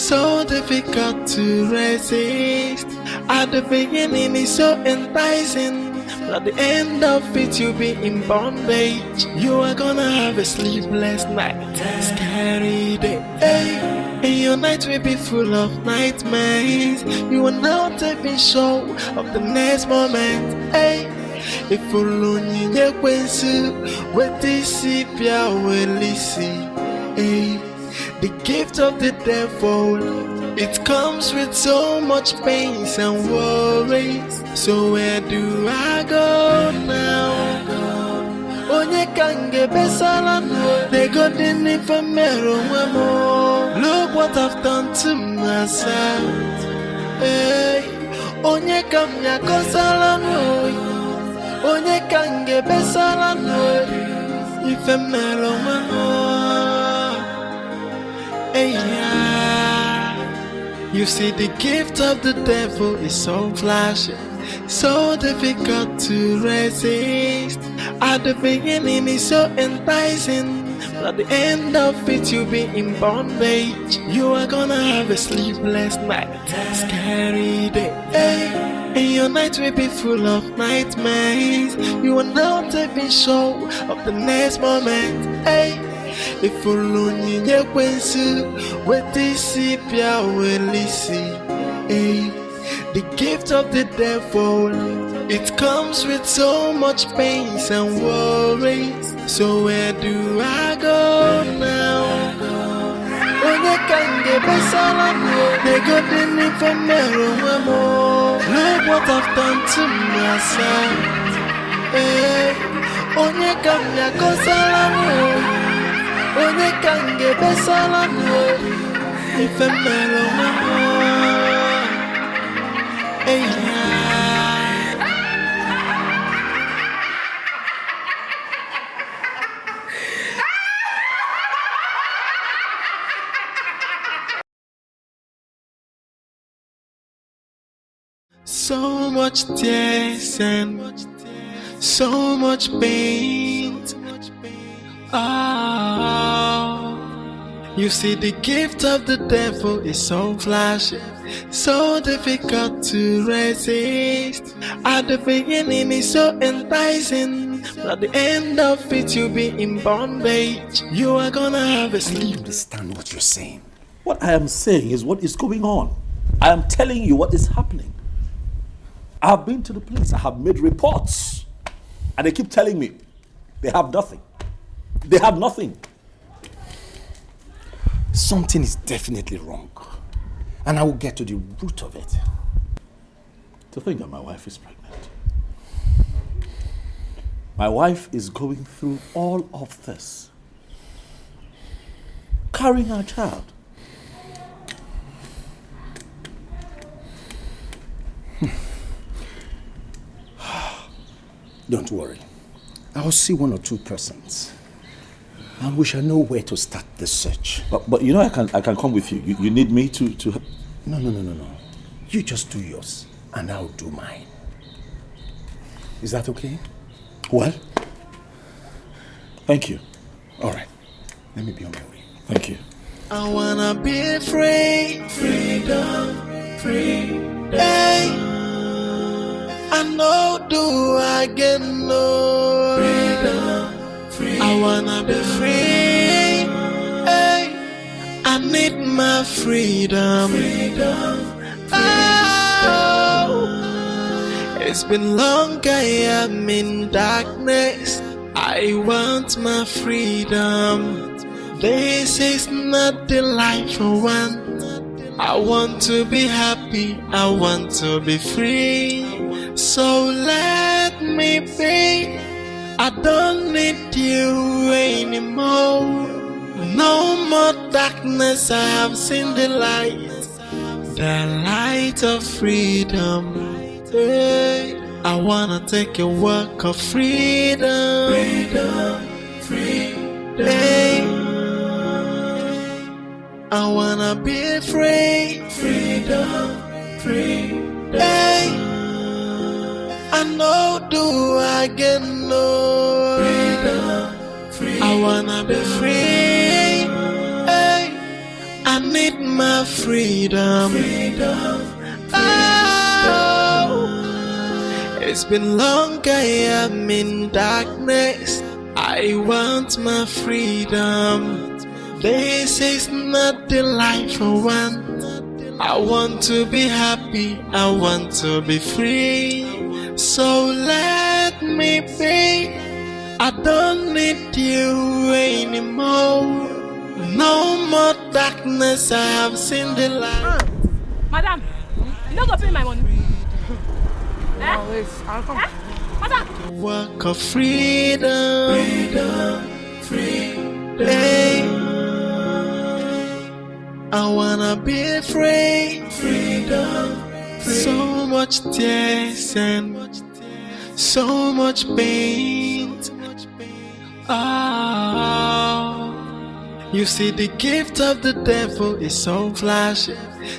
so difficult to resist. At the beginning it's so enticing, but at the end of it you'll be in bondage. You are gonna have a sleepless night, scary day, and your night will be full of nightmares. You are not even sure of the next moment. If only you kwensu, what this pia will see. The gift of the devil, it comes with so much pains and worries. So where do I go now? Onye kange besala no, they got the name for mero wemo. Look what I've done to myself. Onye kamya kosala no. Onye kange besala no, ife mero wemo. You see, the gift of the devil is so flashy, so difficult to resist. At the beginning it's so enticing, but at the end of it you'll be in bondage. You are gonna have a sleepless night, scary day, and your night will be full of nightmares. You are not even sure of the next moment. If only you kwensu, what this pia will see. The gift of the devil, it comes with so much pains and worries. So where do I go now? Onye kange besala no, they got the name for mero wemo. Look what I've done to myself. Onye kamya kosala no. Onye kange besala no, ife mero wemo. So much tears and so much pain. You see, the gift of the devil is so flashy, so difficult to resist. At the beginning it's so enticing, but at the end of it you'll be in bondage. You are gonna have a sleep. I don't understand what you're saying. What I am saying is what is going on. I am telling you what is happening. I have been to the police, I have made reports, and they keep telling me they have nothing. They have nothing. Something is definitely wrong, and I will get to the root of it. To think that my wife is pregnant. My wife is going through all of this, carrying our child. Don't worry. I'll see one or two persons, and we shall know where to start the search. But you know, I can come with you. You need me to. No. You just do yours, and I'll do mine. Is that okay? Well, thank you. All right. Let me be on my way. Thank you. I wanna be free, freedom, free. Hey. I know do I get no freedom, free. I wanna be free. Hey, I need my freedom. Oh, it's been long I am in darkness. I want my freedom. This is not the life I want. I want to be happy. I want to be free. So let me be. I don't need you anymore. No more darkness. I have seen the light of freedom. Hey, I wanna take a walk of freedom. Hey, I wanna be free. Hey, I know do I get no freedom. I wanna be free. Hey, I need need my freedom. Oh, it's been long I am in darkness. I want my freedom. This is not the life I want. I want to be happy, I want to be free. So let me be. I don't need you anymore. No more darkness, I have seen the light. Madam, you don't go pay my money. I'll come. Madam! Work of freedom. Hey. I wanna be free. So much tears and so much pain. Oh, you see, the gift of the devil is so flashy,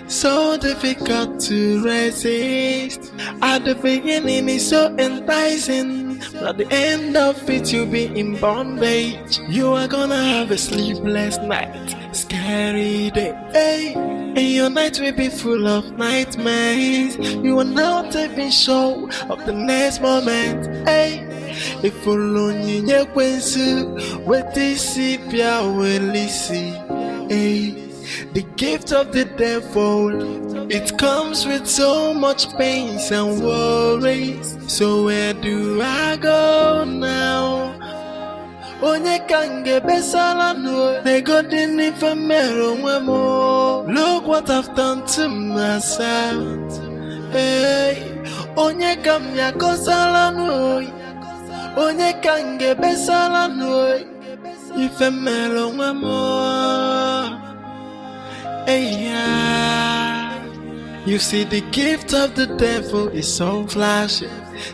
so difficult to resist. At the beginning it's so enticing, but at the end of it you'll be in bondage. You are gonna have a sleepless night, scary day, hey. And your night will be full of nightmares. You are not even sure of the next moment, hey. If only you with this will see, hey. The gift of the devil, it comes with so much pain and worries. So where do I go now? Onye kange besala no, they got in the familial. Look what I've done to myself. Hey, onye kamya kosala no, onye kange besala no, ifemelo mwemo. Hey, yeah. You see, the gift of the devil is so flashy,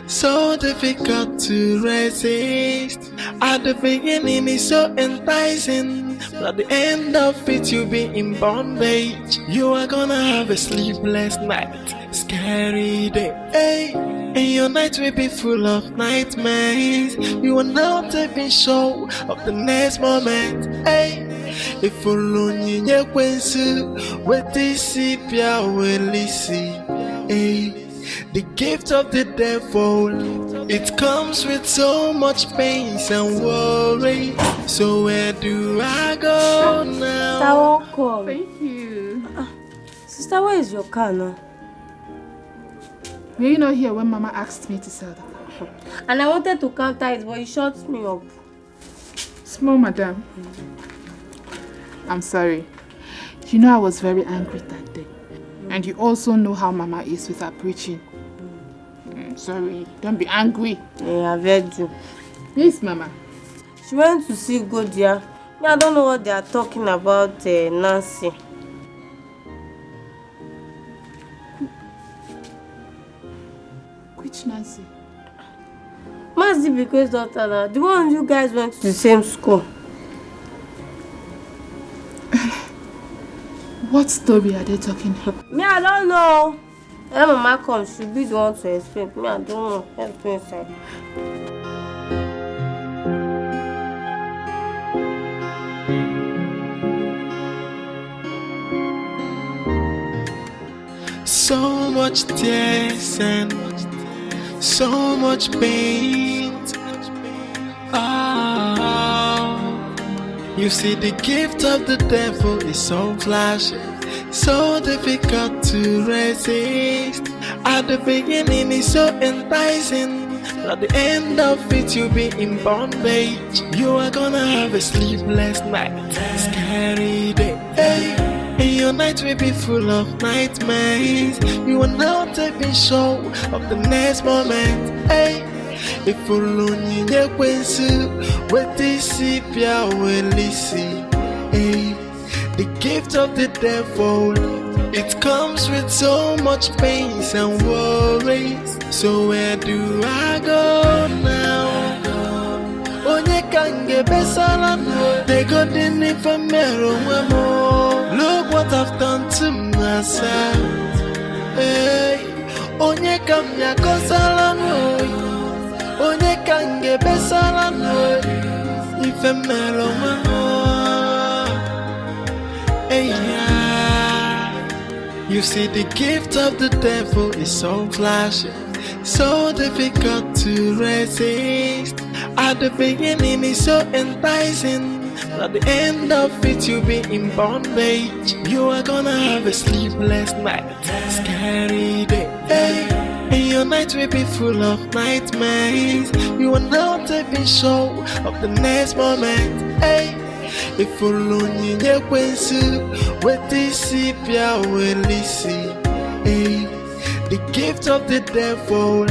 so difficult to resist. At the beginning it's so enticing, but at the end of it you'll be in bondage. You are gonna have a sleepless night, scary day, hey. And your night will be full of nightmares. You are not even sure of the next moment, hey. If only you with this will see, hey. The gift of the devil, it comes with so much pain and worry. So where do I go now? Sister, welcome. Thank you. Sister, where is your car now? Were you not here when Mama asked me to sell the car? And I wanted to counter it, but you shut me up. Small madam. I'm sorry. You know I was very angry that day. And you also know how Mama is with her preaching. Sorry, don't be angry. Yeah, I've heard you. Yes, Mama. She went to see Godia. I don't know what they are talking about, Nancy. Which Nancy? Mazi Biko's daughter, the one you guys went to the same school. What story are they talking about? Me, I don't know. When Mama comes, she'll be the one to explain. Me, I don't know. Let's go inside. So much tears and so much pain. Oh, you see, the gift of the devil is so flashy, so difficult to resist. At the beginning it's so enticing, but at the end of it you'll be in bondage. You are gonna have a sleepless night, scary day, hey. And your night will be full of nightmares. You are not even sure of the next moment, hey. If only you with this will see, hey. The gift of the devil, it comes with so much pain and worries. So where do I go now? Onye kange besala no, they got in the familial. Look what I've done to myself, hey. Onye kamya kosala no, onye kange besala no, ifemelo mamo, hey, yeah. You see, the gift of the devil is so flashy, so difficult to resist. At the beginning it's so enticing, but at the end of it you'll be in bondage. You are gonna have a sleepless night, scary day, hey. And your night will be full of nightmares. You are not even sure of the next moment, hey. If you lonely, you what this is, will see, hey. The gift of the devil,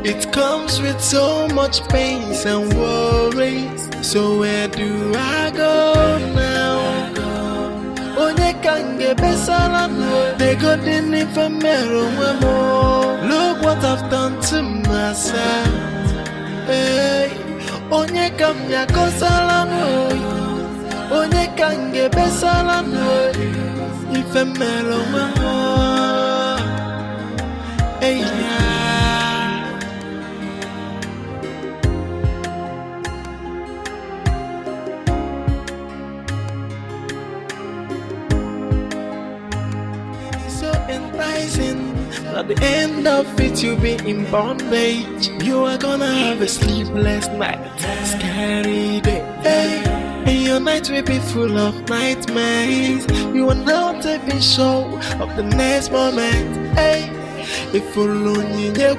it comes with so much pains and worries. So where do I go now? Onye kange besala no, they got in infamero more. Look what I've done to myself. Hey, onye kamya kosala no, onye kange besala no, infamero more. Hey, yeah. At the end of it you'll be in bondage. You are gonna have a sleepless night, scary day, hey. And your night will be full of nightmares. You are not even sure of the next moment, hey. If you lonely, you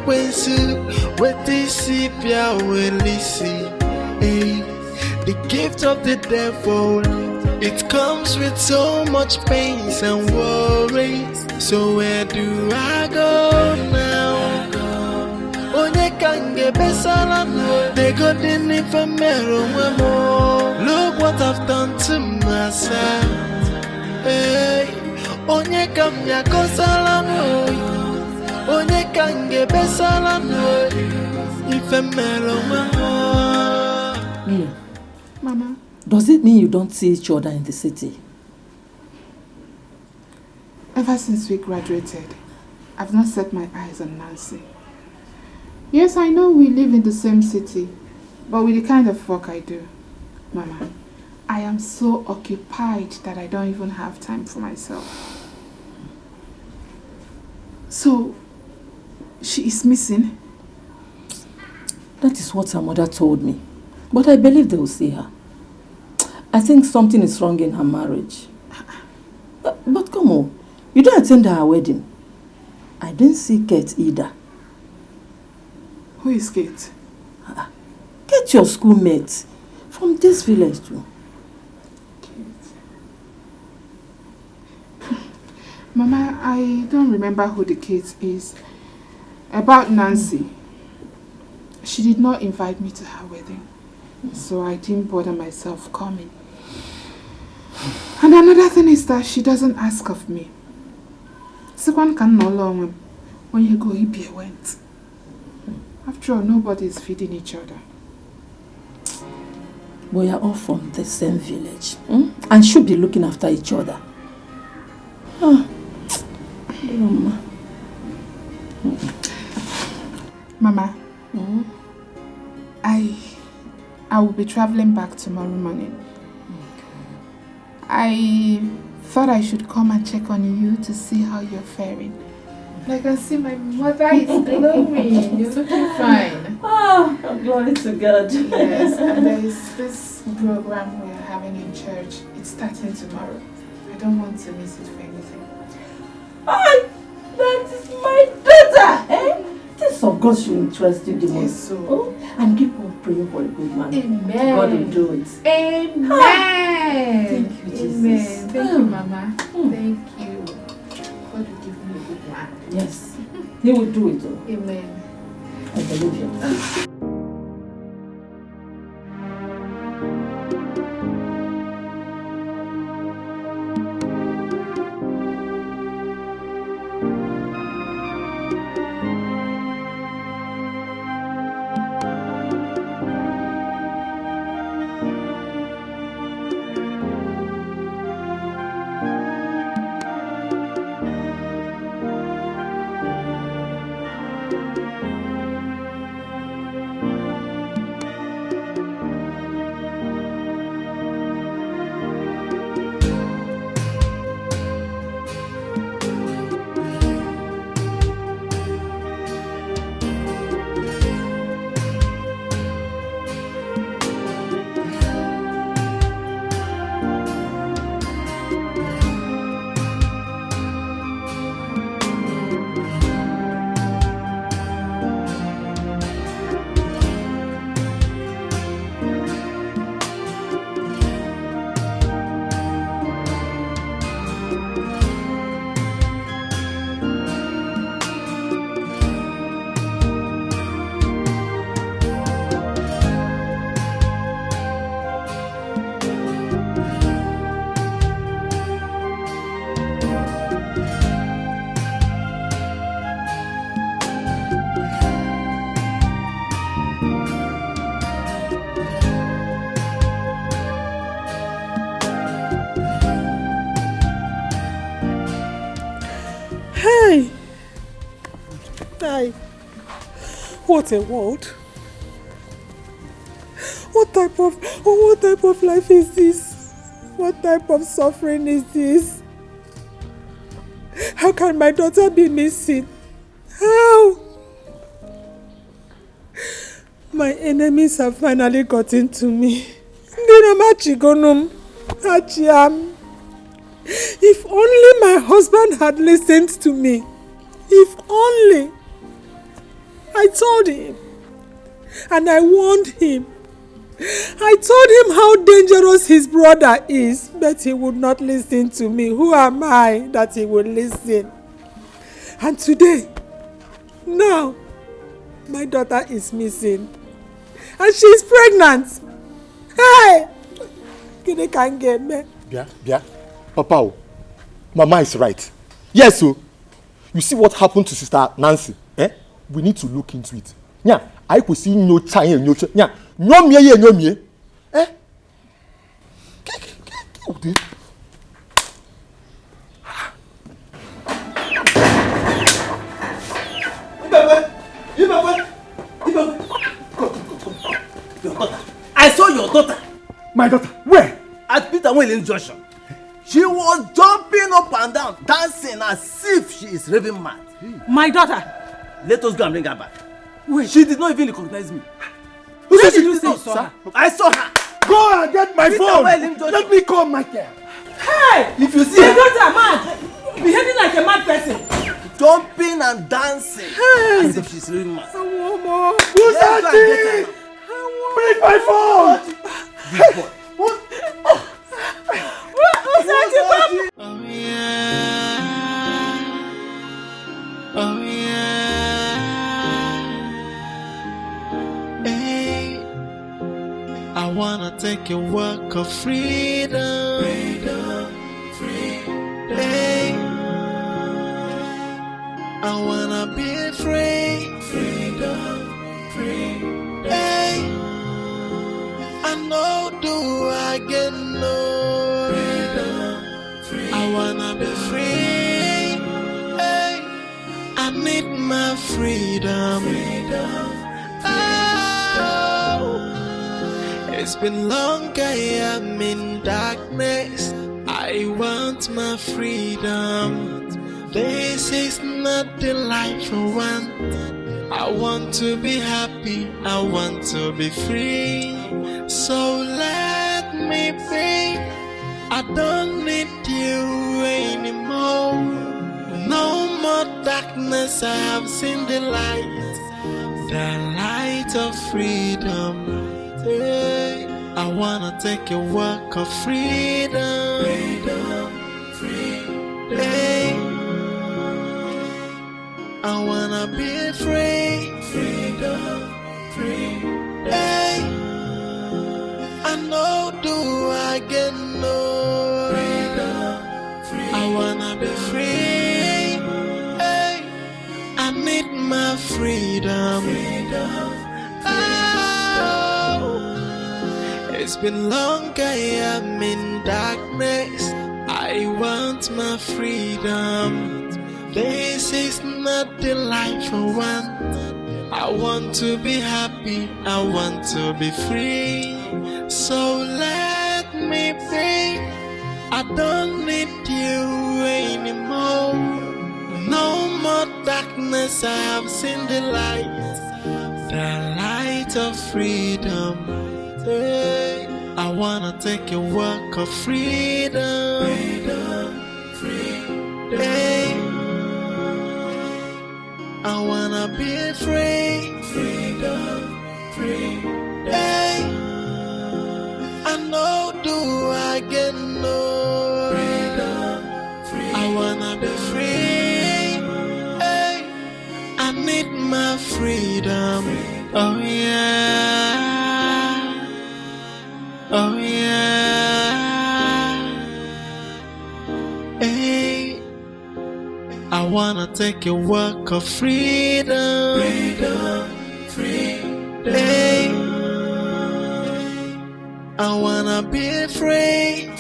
what this is, will see, hey. The gift of the devil, it comes with so much pains and worries. So where do I go now? Onye kange besala no, they got in infamero more. Look what I've done to myself, hey. Onye kamya kosala no, onye kange besala no, infamero more. Mia, Mama. does it mean you don't see each other in the city? Ever since we graduated, I've not set my eyes on Nancy. Yes, I know we live in the same city, but with the kind of work I do, Mama, I am so occupied that I don't even have time for myself. So, she is missing? That is what her mother told me, but I believe they will see her. I think something is wrong in her marriage. But come on. You don't attend her wedding. I didn't see Kate either. Who is Kate? Get your schoolmate from this village too. Kate. Mama, I don't remember who the Kate is. About Nancy. She did not invite me to her wedding, so I didn't bother myself coming. And another thing is that she doesn't ask of me. One can no long when you go, he be went. After all, nobody is feeding each other. We are all from the same village, and should be looking after each other. Mama, I will be traveling back tomorrow morning. I thought I should come and check on you to see how you're faring. I can see my mother is glowing. You're looking fine. Glory to God. Yes, and there is this program we're having in church. It's starting tomorrow. I don't want to miss it for anything. That is my daughter, eh? This of God should interest you the most. Yes, so. And keep on praying for a good man. Amen. God will do it. Amen. Thank you, Jesus. Amen. Thank you, Mama. Thank you. God will give me a good man. Yes. He will do it. Amen. I believe you. What a world. What type of life is this? What type of suffering is this? How can my daughter be missing? How? My enemies have finally gotten to me. If only my husband had listened to me. If only. I told him. And I warned him. I told him how dangerous his brother is, but he would not listen to me. Who am I that he would listen? And today, now, my daughter is missing. And she's pregnant. Hey! They can't get me. Yeah. Papa, Mama is right. Yes, so you see what happened to Sister Nancy? We need to look into it. Yeah, I could see no time and no ch. Yeah, no me. I saw your daughter. My daughter, where? At Peter Wayne Junction. She was jumping up and down, dancing as if she is raving mad. My daughter. Let us go and bring her back. Wait. She did not even recognize me. Where did you say you saw her? I saw her. Go and get my Peter phone. Wayne Junction. Let me call Michael. Hey! If you see My her daughter mad. Behaving like a mad person. jumping and dancing as if she's raving mad. Who's that? Bring my phone. Hey, what? Oh yeah, oh yeah. Hey, I wanna take a walk of freedom. Hey, I wanna be free. Hey, I know do I get no. I wanna be free. Hey, I need my freedom. Oh, it's been long I am in darkness. I want my freedom. This is not the life I want. I want to be happy. I want to be free. So let me be. I don't need you anymore. No more darkness, I have seen the light of freedom. Hey, I wanna take a walk of freedom. Hey, I wanna be free. Hey, I know do I get no. I wanna be free. Hey, I need my freedom. Oh, it's been long I am in darkness. I want my freedom. This is not the life I want. I want to be happy. I want to be free. So let me be. I don't need you anymore. No more darkness, I have seen the light of freedom. Hey, I wanna take a walk of freedom. Hey, I wanna be free. Hey, I know do I get no. I wanna be free. Hey, I need my freedom. Oh yeah, oh yeah. Hey, I wanna take a walk of freedom. Hey, I wanna be free.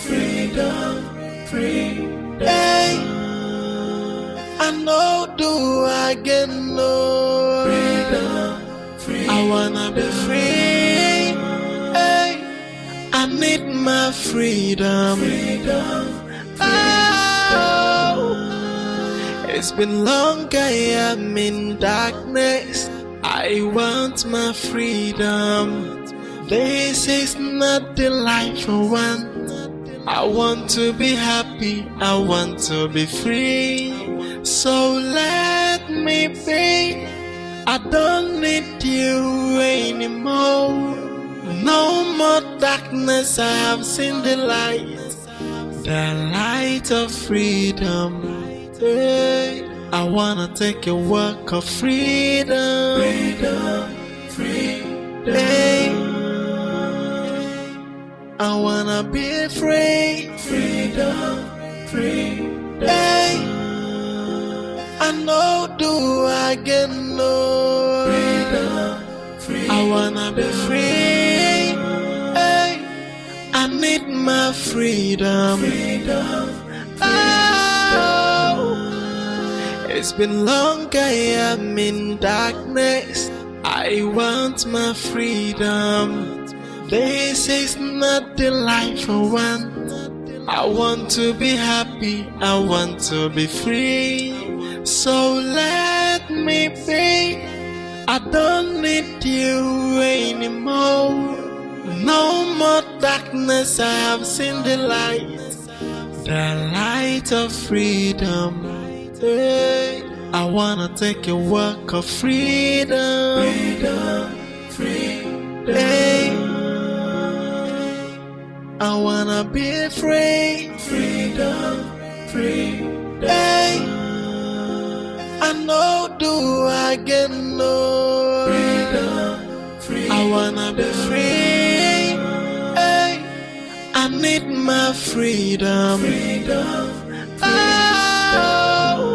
Hey, I know do I get no. need my freedom. Oh, it's been long I am in darkness. I want my freedom. This is not the life I want. I want to be happy, I want to be free. So let me be. I don't need you anymore. No more darkness, I have seen the light of freedom. Hey, I wanna take a walk of freedom. Hey, I wanna be free. Hey, I know do I get no. I wanna be free. Hey, I need my freedom. Oh, it's been long I am in darkness. I want my freedom. This is not the life I want. I want to be happy, I want to be free. So let me be. I don't need you anymore. No more darkness, I have seen the light of freedom. Hey, I wanna take a walk of freedom. Hey, I wanna be free. Hey, I know do I get no. I wanna be free. Hey, I need my freedom. Oh.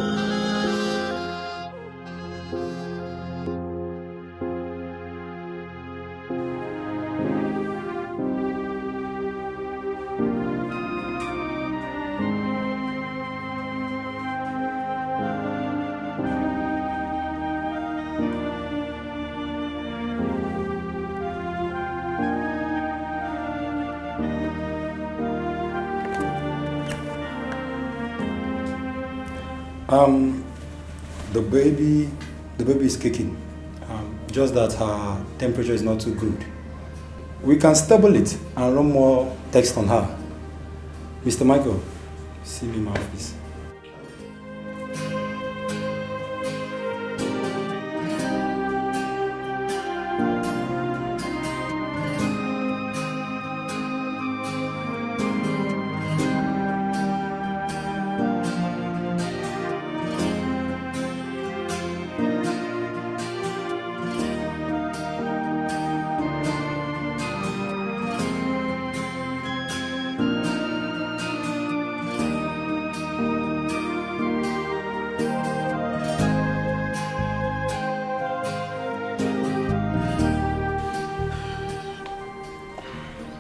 The baby is kicking. Just that her temperature is not too good. We can stable it and run more text on her. Mr. Michael, see me in my office.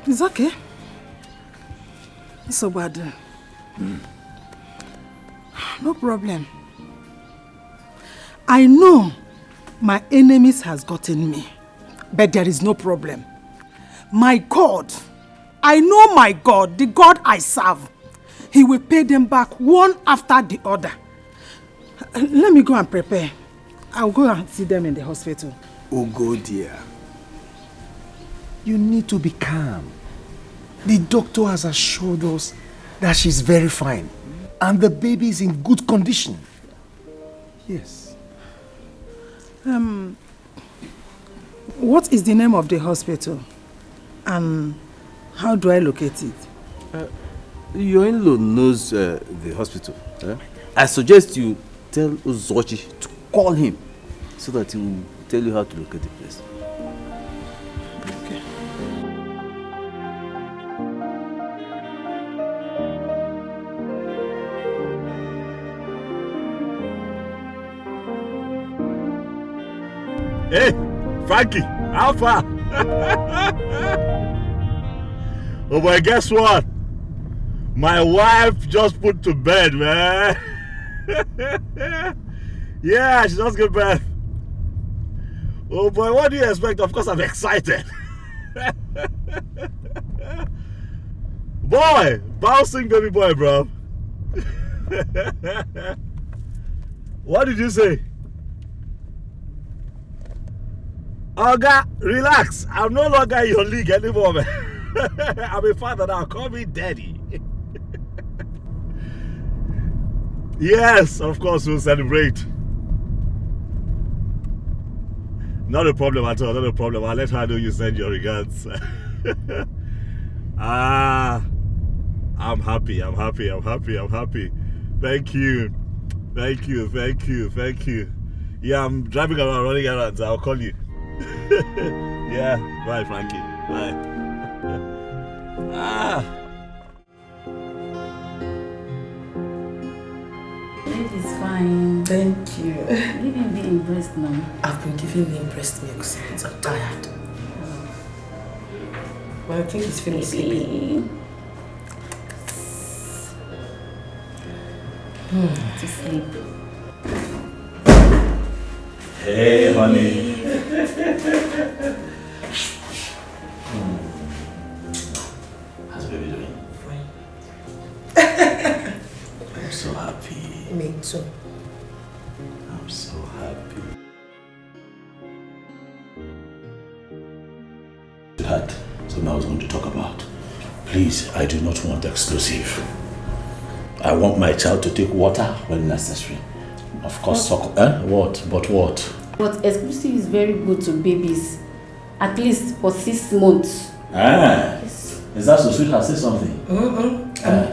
It's okay. It's so bad. No problem. I know my enemies has gotten me, but there is no problem. My God, I know my God, the God I serve, He will pay them back one after the other. Let me go and prepare. I'll go and see them in the hospital. Oh, go dear. You need to be calm. The doctor has assured us that she's very fine and the baby is in good condition. Yes. What is the name of the hospital? And how do I locate it? Your in-law knows the hospital. I suggest you tell Uzochi to call him so that he will tell you how to locate the place. Okay. Hey, Frankie, how far? Oh boy, guess what? My wife just put to bed, man. Yeah, she just gave birth. Oh boy, what do you expect? Of course I'm excited. Boy! Bouncing baby boy, bro. What did you say? Oga, relax. I'm no longer in your league anymore, man. I'm a father now. Call me daddy. Yes, of course, we'll celebrate. Not a problem at all. Not a problem. I'll let her know you send your regards. I'm happy. I'm happy. I'm happy. I'm happy. Thank you. Thank you. Thank you. Thank you. Yeah, I'm driving around, running around. So I'll call you. Yeah. Bye, Frankie. Bye. It's fine. Thank you. Give him the breast now. I've been giving him breast milk since I'm tired. But I think he's feeling sleepy. To sleep. Hey, honey. How's baby doing? Fine. I'm so happy. Me too. I'm so happy. That something I was going to talk about. Please, I do not want exclusive. I want my child to take water when necessary. Of course, what? But what? But exclusive is very good to babies. At least for 6 months. Yes. Is that so sweet? Has said something?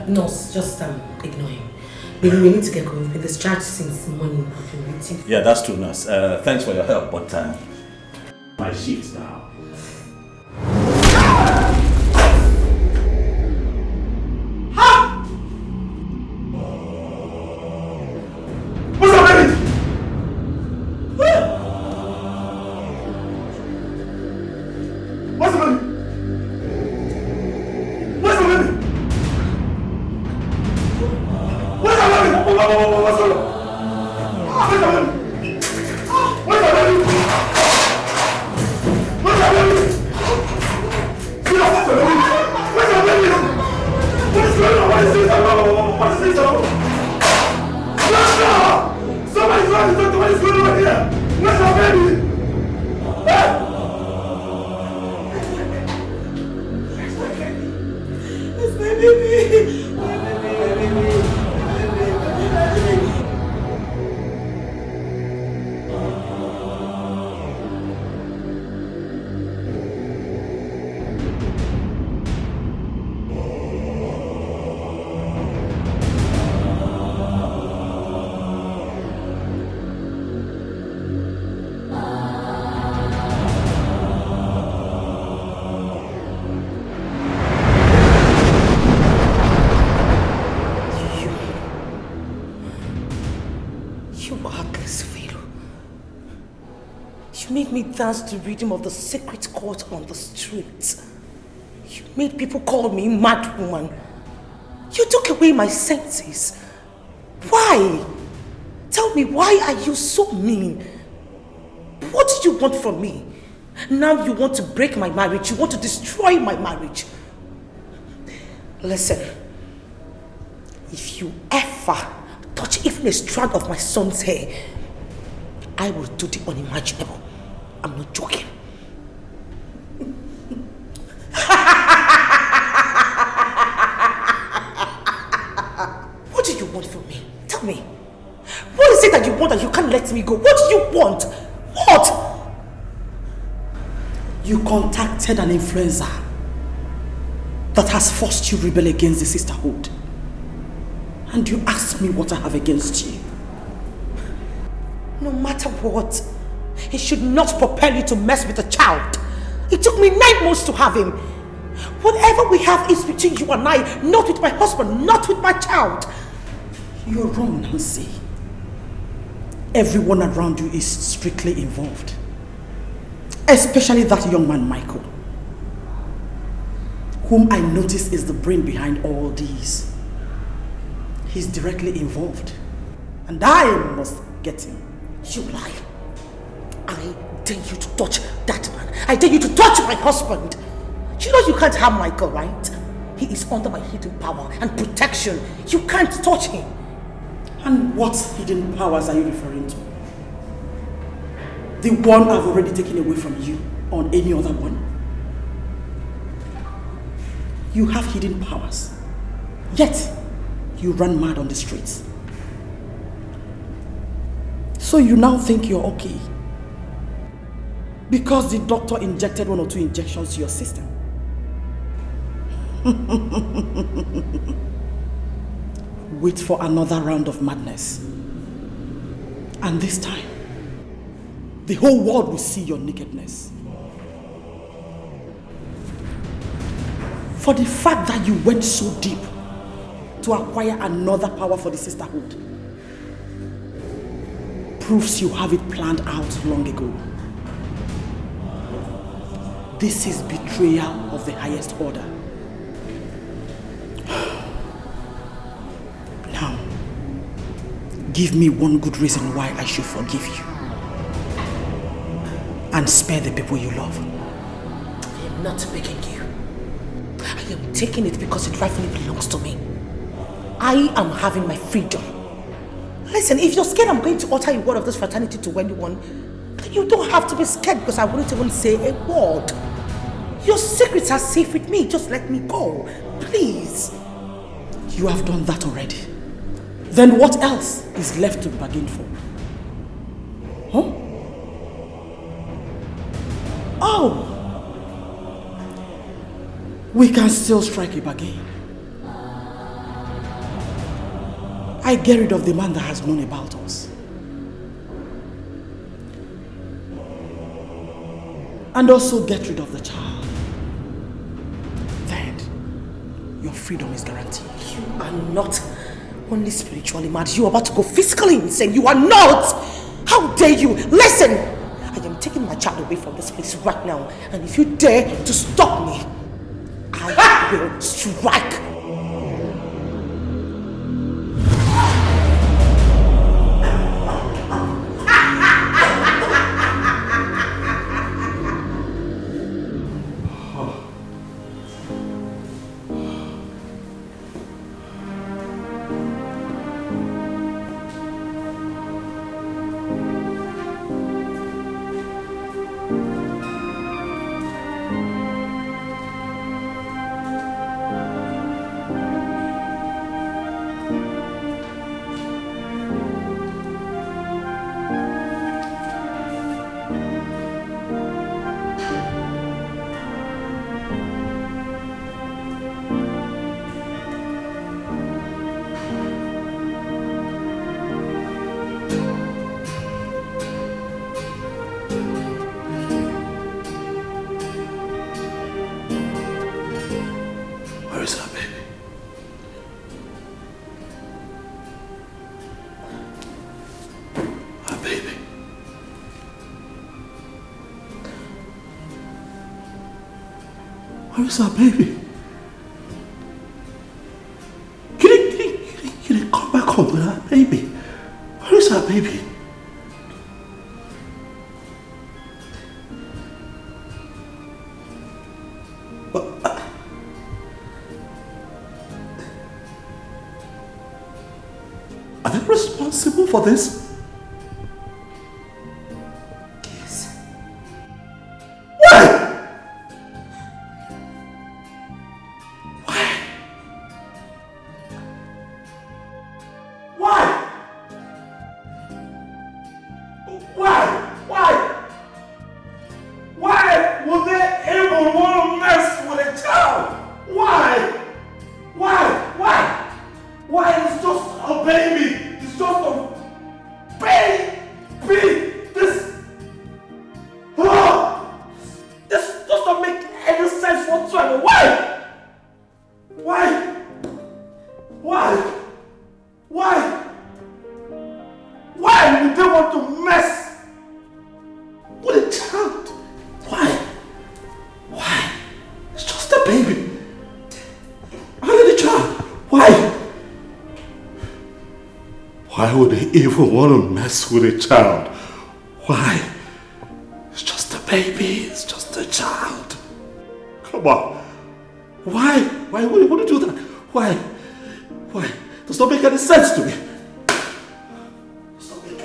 No, just ignore him. Baby, we need to get going. We've been discharged since morning. I've been waiting. Yeah, that's true, nurse. Thanks for your help, but my shift now. What's up, baby? What's up, baby? What's up, baby? What's up, baby? What's up, baby? What's up, baby? What's up, baby? What's up, baby? What's up, baby? What is going on? What is this? What is this? Somebody's trying to talk to what is going on here. Where's our baby? Hey! It's my baby. My baby. Made me dance to the rhythm of the secret chord on the street. You made people call me mad woman. You took away my senses. Why? Tell me, why are you so mean? What do you want from me? Now you want to break my marriage. You want to destroy my marriage. Listen, if you ever touch even a strand of my son's hair, I will do the unimaginable. I'm not joking. What do you want from me? Tell me. What is it that you want that you can't let me go? What do you want? What? You contacted an influencer that has forced you to rebel against the sisterhood. And you asked me what I have against you. No matter what, it should not propel you to mess with a child. It took me 9 months to have him. Whatever we have is between you and I, not with my husband, not with my child. You're wrong, Nancy. Everyone around you is strictly involved. Especially that young man, Michael, whom I notice is the brain behind all these. He's directly involved. And I must get him. You lie. I dare you to touch that man. I dare you to touch my husband. You know you can't harm Michael, right? He is under my hidden power and protection. You can't touch him. And what hidden powers are you referring to? The one I've already taken away from you, or any other one? You have hidden powers, yet you run mad on the streets. So you now think you're okay because the doctor injected 1 or 2 injections to your system. Wait for another round of madness. And this time, the whole world will see your nakedness. For the fact that you went so deep to acquire another power for the sisterhood proves you have it planned out long ago. This is betrayal of the highest order. Now, give me one good reason why I should forgive you and spare the people you love. I am not begging you. I am taking it because it rightfully belongs to me. I am having my freedom. Listen, if you're scared I'm going to utter a word of this fraternity to anyone, then you don't have to be scared because I wouldn't even say a word. Your secrets are safe with me. Just let me go. Please. You have done that already. Then what else is left to bargain for? Huh? Oh! We can still strike a bargain. I get rid of the man that has known about us. And also get rid of the child. Then, your freedom is guaranteed. You are not only spiritually mad, you are about to go physically insane. You are not! How dare you! Listen! I am taking my child away from this place right now. And if you dare to stop me, I will strike. Where's our baby? Can you come back home with our baby? Where is our baby? Are they responsible for this? Even want to mess with a child? Why? It's just a baby. It's just a child. Come on. Why? Why would you do that? Why? Why? Does not make any sense to me. Does not make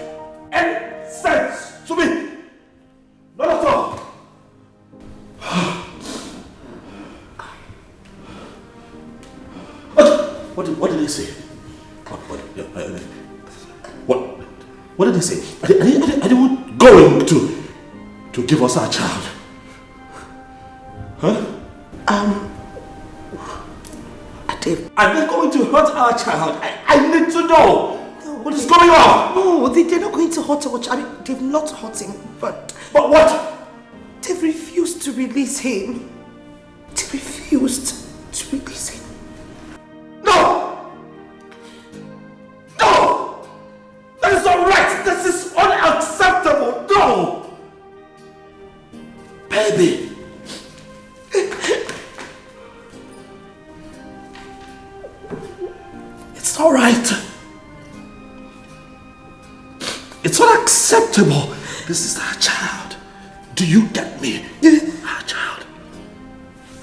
any sense to me. Not at all. What did they say? What did they say? Are they going to give us our child? Huh? Are they going to hurt our child? I need to know. What is going on? No, they're not going to hurt our child. I mean, they've not hurt him, but what? They've refused to release him. They refused to release him. No! No! That is not right! This is unacceptable! No! Baby! It's not right. It's unacceptable. This is our child. Do you get me? Our child.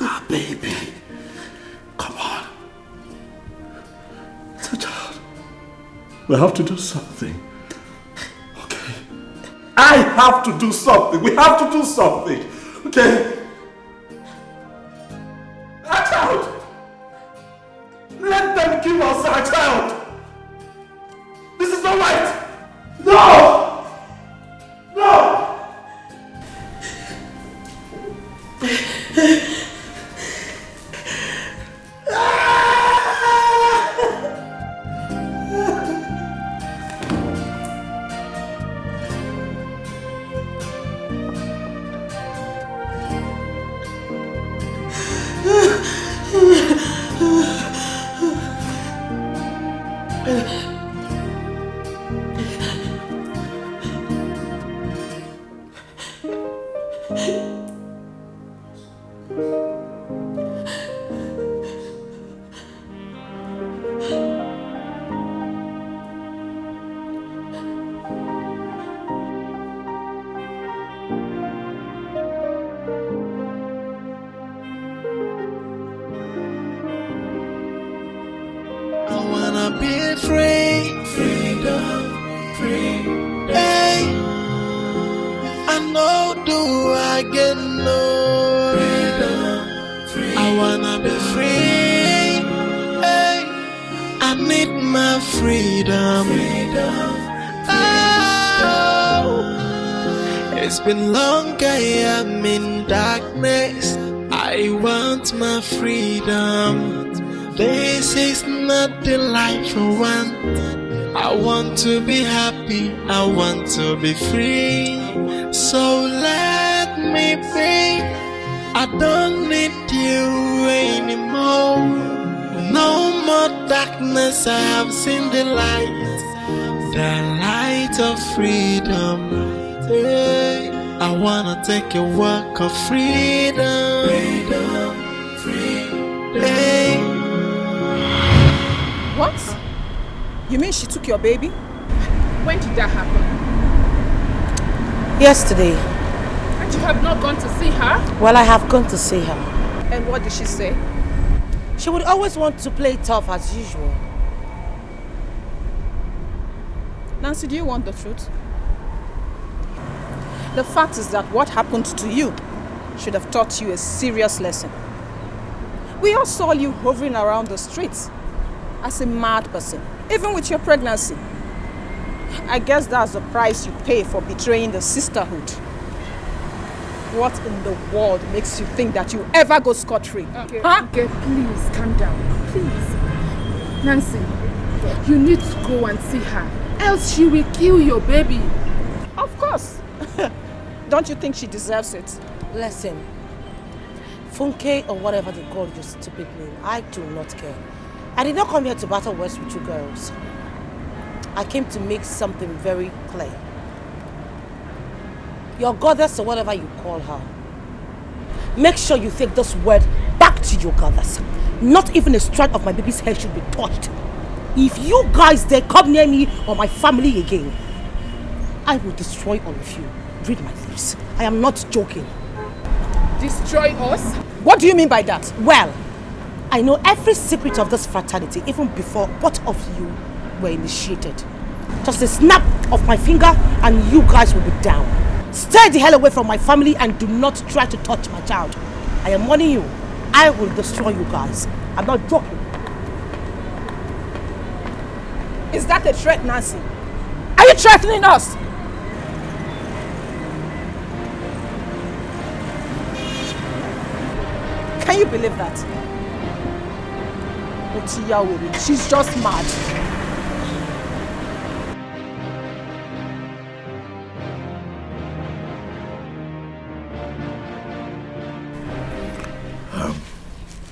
Our baby. Come on. It's a child. We have to do something. Okay? I have to do something. We have to do something. Okay? Our child. Let them give us our child. This is not right. No! No! It's been long, I am in darkness. I want my freedom. This is not the life I want. I want to be happy, I want to be free. So let me be. I don't need you anymore. No more darkness, I have seen the light of freedom. Hey, I wanna take a walk of freedom. Hey. What? You mean she took your baby? When did that happen? Yesterday. And you have not gone to see her? Well, I have gone to see her. And what did she say? She would always want to play tough as usual. Nancy, do you want the truth? The fact is that what happened to you should have taught you a serious lesson. We all saw you hovering around the streets as a mad person, even with your pregnancy. I guess that's the price you pay for betraying the sisterhood. What in the world makes you think that you ever go scot-free? Okay, huh? Okay, please, calm down. Please. Nancy, you need to go and see her, else she will kill your baby. Of course. Don't you think she deserves it? Listen, Funke or whatever they call your stupid name, I do not care. I did not come here to battle words with you girls. I came to make something very clear. Your goddess or whatever you call her, make sure you take this word back to your goddess. Not even a strand of my baby's hair should be touched. If you guys dare come near me or my family again, I will destroy all of you. Read my lips. I am not joking. Destroy us? What do you mean by that? Well, I know every secret of this fraternity even before both of you were initiated. Just a snap of my finger and you guys will be down. Stay the hell away from my family and do not try to touch my child. I am warning you. I will destroy you guys. I'm not joking. Is that a threat, Nancy? Are you threatening us? Can you believe that? She's just mad.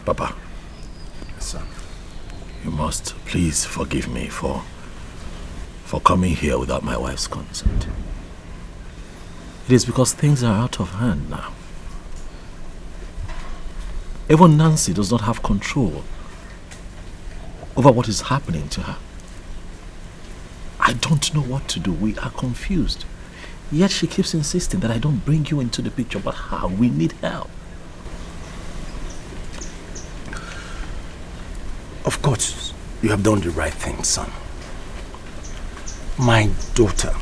Papa. Son. You must please forgive me for coming here without my wife's consent. It is because things are out of hand now. Even Nancy does not have control over what is happening to her. I don't know what to do. We are confused. Yet she keeps insisting that I don't bring you into the picture. But how? We need help. Of course, you have done the right thing, son. My daughter,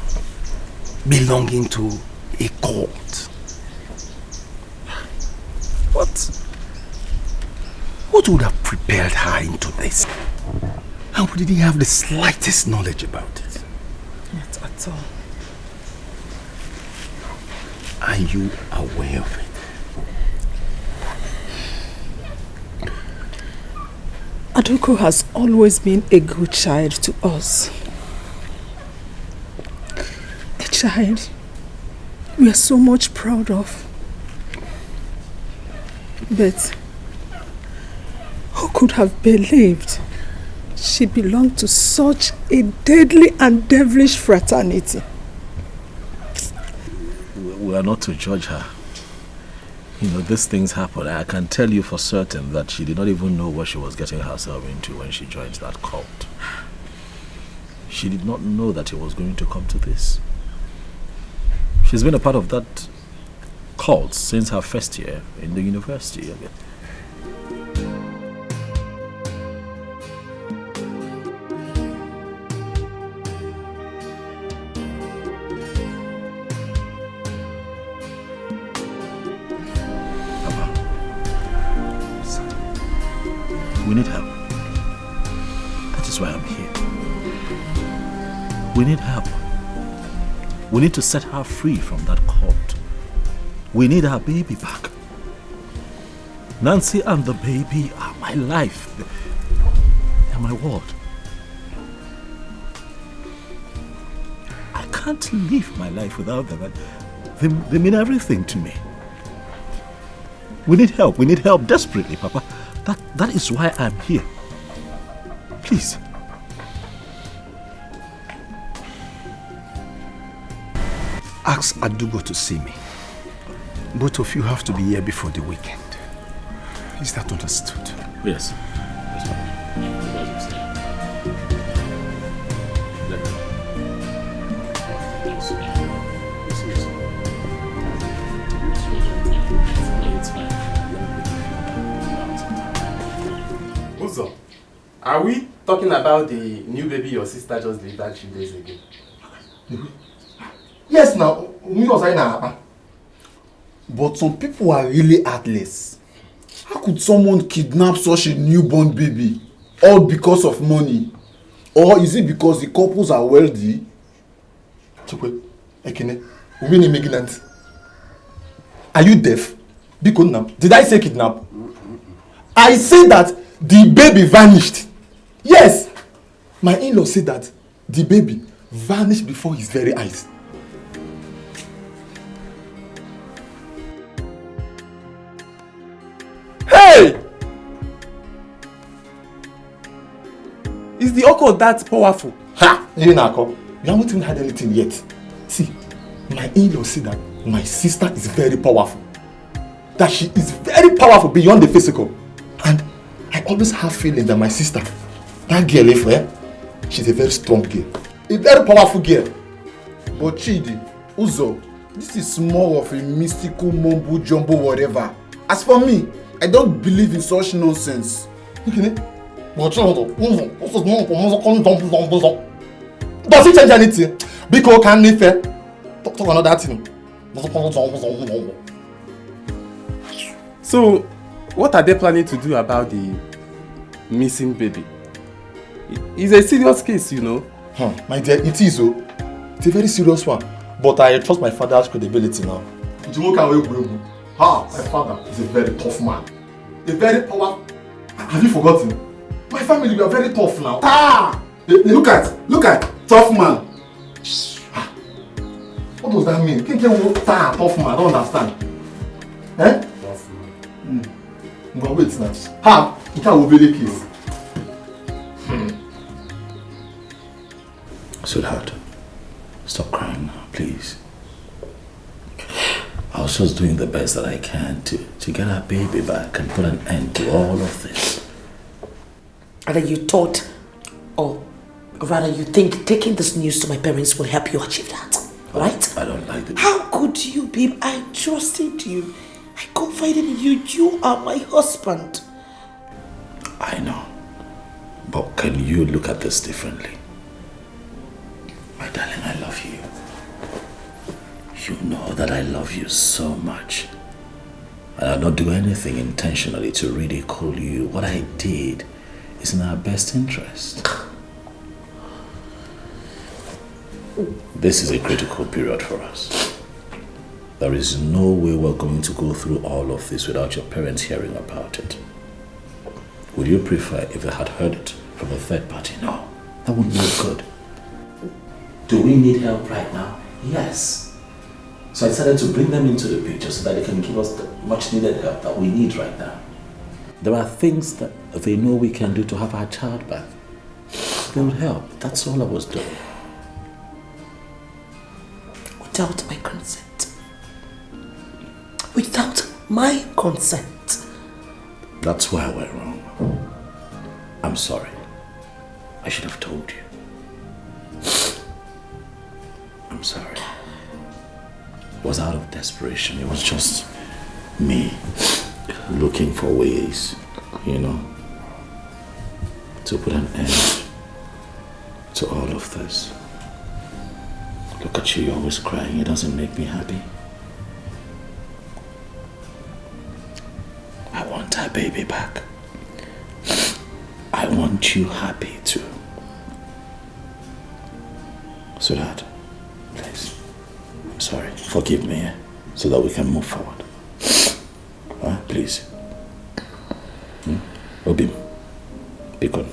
belonging to a cult. What would have propelled her into this? How did he have the slightest knowledge about it? Not at all. Are you aware of it? Aduko has always been a good child to us. A child we are so much proud of. But who could have believed she belonged to such a deadly and devilish fraternity? We are not to judge her. You know, these things happen. I can tell you for certain that she did not even know what she was getting herself into when she joined that cult. She did not know that it was going to come to this. She's been a part of that cult since her first year in the university. We need help. That is why I'm here. We need help. We need to set her free from that cult. We need our baby back. Nancy and the baby are my life. They are my world. I can't live my life without them. They mean everything to me. We need help. We need help desperately, Papa. That is why I'm here. Please. Ask Adugo to see me. Both of you have to be here before the weekend. Is that understood? Yes. Uzo, are we talking about the new baby your sister just delivered 2 days ago? Yes, now, but some people are really heartless. How could someone kidnap such a newborn baby, all because of money? Or is it because the couples are wealthy? Are you deaf? Did I say kidnap? I said that the baby vanished. Yes, my in-law said that the baby vanished before his very eyes. Hey! Is the occult that powerful? Ha! You haven't even had anything yet. See, my in-law said that my sister is very powerful. That she is very powerful beyond the physical. And I always have feeling that my sister, that girl, she's a very strong girl. A very powerful girl. But Chidi, Uzo, this is more of a mystical mumbo jumbo whatever. As for me, I don't believe in such nonsense. Does it change anything? Because can me fair? Talk another thing. So, what are they planning to do about the missing baby? It's a serious case, you know. My dear, it is. It's a very serious one. But I trust my father's credibility now. My father is a very tough man. A very powerful. Have you forgotten? My family, we are very tough now. Look at tough man. What does that mean? Tough man, I don't understand. Eh? Tough man. But wait now. You can't obey the case. Sweetheart, stop crying now, please. I was just doing the best that I can to get our baby back and put an end to all of this. Rather you thought, or rather you think taking this news to my parents will help you achieve that, right? I don't like it. How could you, babe? I trusted you. I confided in you. You are my husband. I know. But can you look at this differently? My darling, I love you. You know that I love you so much. And I'll not do anything intentionally to ridicule you. What I did is in our best interest. This is a critical period for us. There is no way we're going to go through all of this without your parents hearing about it. Would you prefer if they had heard it from a third party? No, that wouldn't be good. Do we need help right now? Yes. So I decided to bring them into the picture so that they can give us the much needed help that we need right now. There are things that they know we can do to have our child back. They would help. That's all I was doing. Without my consent. Without my consent. That's where I went wrong. I'm sorry. I should have told you. I'm sorry. It was out of desperation. It was just me looking for ways, you know, to put an end to all of this. Look at you, you're always crying. It doesn't make me happy. I want our baby back. I want you happy too. Sweetheart, please. I'm sorry. Forgive me, so that we can move forward. Please. Obim. Bikon.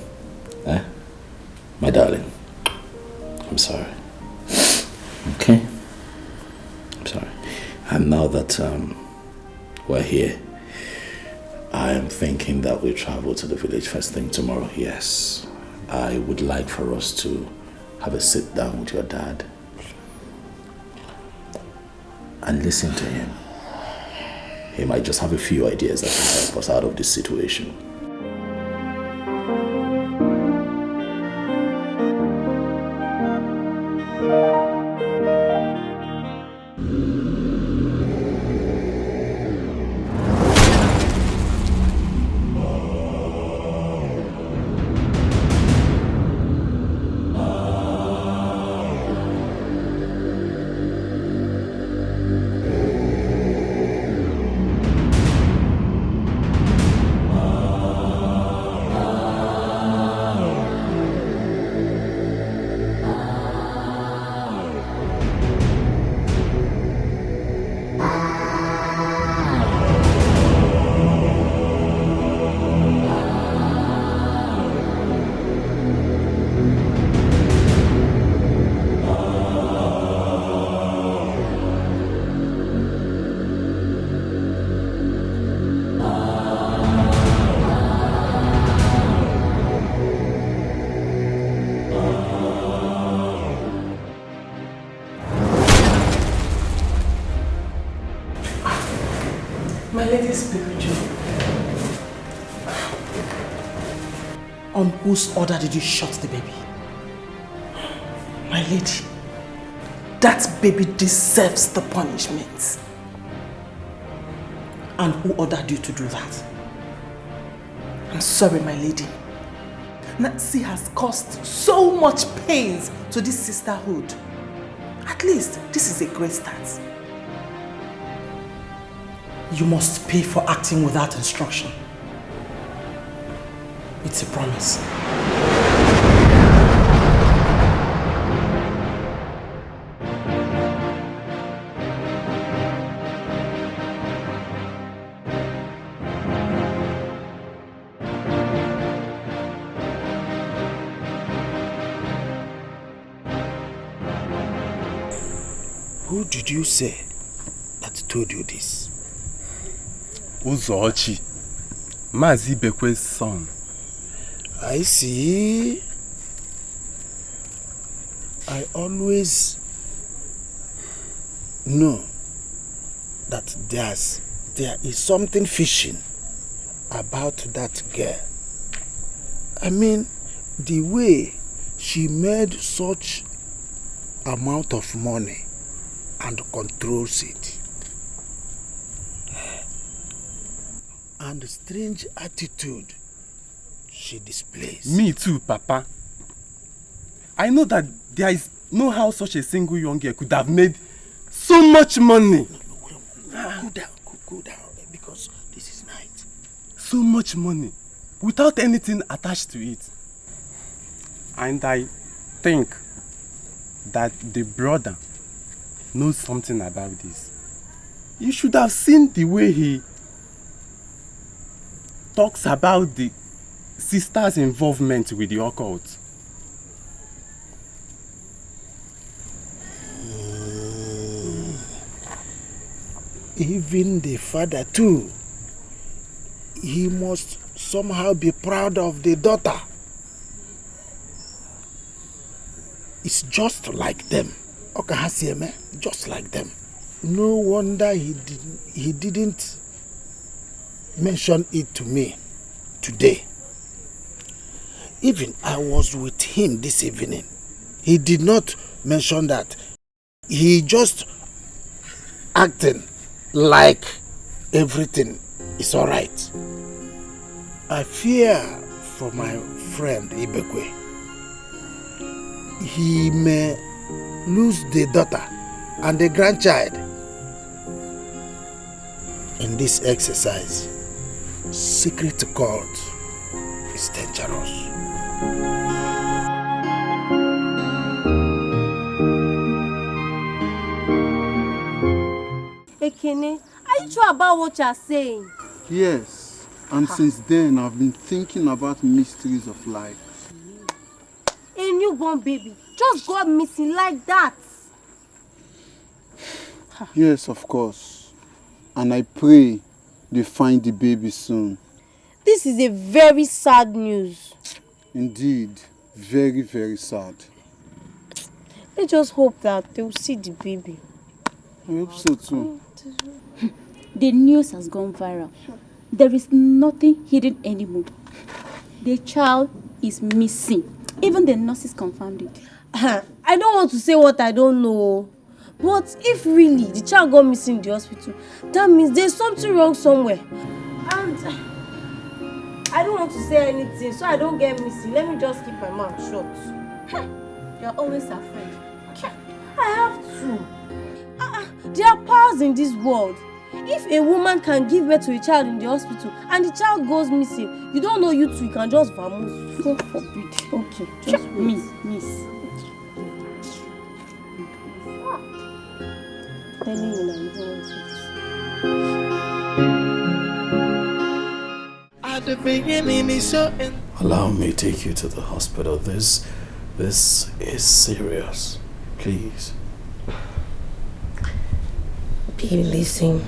My darling. I'm sorry. Okay? I'm sorry. And now that we're here, I am thinking that we travel to the village first thing tomorrow. Yes. I would like for us to have a sit down with your dad and listen to him. He might just have a few ideas that can help us out of this situation. On whose order did you shot the baby? My lady, that baby deserves the punishment. And who ordered you to do that? I'm sorry, my lady. Nancy has caused so much pains to this sisterhood. At least, this is a great start. You must pay for acting without instruction. It's a promise. Who did you say that told you this? Uzochi, Mazi Bekwe's son. I see. I always know that there is something fishy about that girl. I mean, the way she made such amount of money and controls it. And the strange attitude she displays. Me too, Papa. I know that there is no how such a single young girl could have made so much money. Cool down, because this is night. So much money, without anything attached to it. And I think that the brother knows something about this. You should have seen the way he talks about the sister's involvement with the occult. Even the father too. He must somehow be proud of the daughter. It's just like them. Just like them. No wonder he didn't mention it to me today. Even I was with him this evening. He did not mention that. He just acting like everything is alright. I fear for my friend Ibekwe. He may lose the daughter and the grandchild in this exercise. Secret cult is dangerous. Ekene, are you sure about what you are saying? Yes, and since then I've been thinking about mysteries of life. A newborn baby just got missing like that. Yes, of course. And I pray they find the baby soon. This is a very sad news. Indeed, very, very sad. Let's just hope that they will see the baby. I hope so too. The news has gone viral. There is nothing hidden anymore. The child is missing. Even the nurses confirmed it. I don't want to say what I don't know. But if really the child got missing in the hospital, that means there's something wrong somewhere. And I don't want to say anything so I don't get missing. Let me just keep my mouth shut. You're always afraid. I have to. There are powers in this world. If a woman can give birth to a child in the hospital and the child goes missing, you don't know you two, you can just vamose. God forbid. Okay, just miss. Telling you now, you don't want to. At the beginning, it's so. Allow me to take you to the hospital. This is serious. Please. Baby, listen.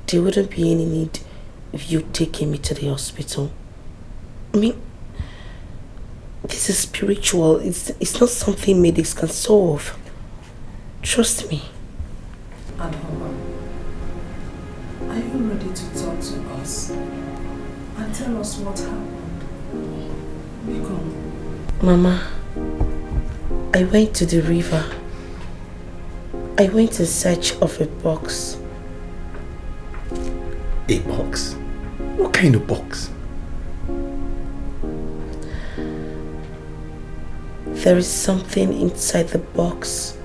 There wouldn't be any need of you taking me to the hospital. I mean, this is spiritual. It's not something medics can solve. Trust me. Adhoma, are you ready to talk to us and tell us what happened? Become. Mama, I went to the river. I went in search of a box. A box? What kind of box? There is something inside the box.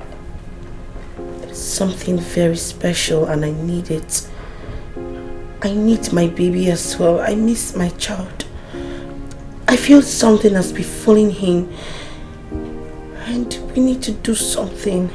Something very special and I need it. I need my baby as well. I miss my child. I feel something has befallen him. And we need to do something.